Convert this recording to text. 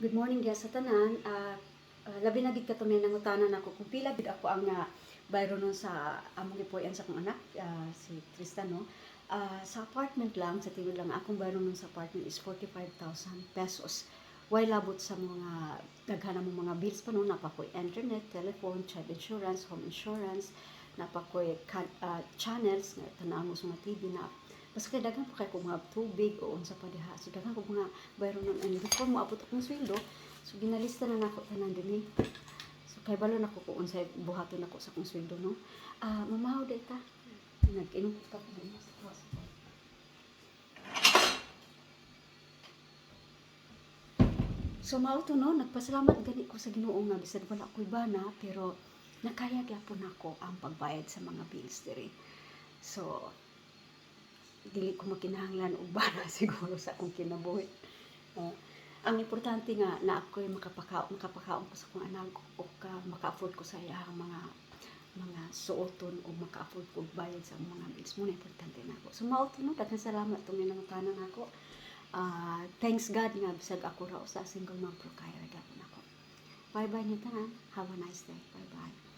Good morning guys sa tanan. Labi na gid kato may nangutanan ako kung pila gid ako ang bayro nun sa among gipuy-an sa akong anak si Tristan no. Sa apartment lang sa tingod lang akong bayro nun sa apartment is 45,000 pesos. Way labot sa mga daghan mo mga bills pa no, napakoy internet, telephone, child insurance, home insurance, napakoy channels na tanaw mo sa mga TV na basta kay daghan pa kay ko mga tubig o unsa pa diha. So daghan ko mga bayro nun and before mo abot akong sweldo, so ginalista na nako tanan dinhi. So kay balo nako kung unsay buhaton nako sa akong sweldo no. Mamahaw day ta. Nag-inom ka ko dinhi sa house. So mao to no, nagpasalamat gani ko sa Ginoo nga bisan wala ko'y bana pero nakaya gyapon nako ang pagbayad sa mga bills diri. So dili ko makinahanglan og bana siguro sa akong kinabuhi. Ang importante nga na ako'y makapakaon ko sa akong anak o maka-afford ko sa iyang mga suoton o maka-afford ko bayad sa mga bills mo na importante nako. So mao to no, daghang salamat tong nangutangan nako. Thanks God nga bisag ako ra sa single mom pro kaya gyapon ako. Bye bye ni tanan. Have a nice day. Bye bye.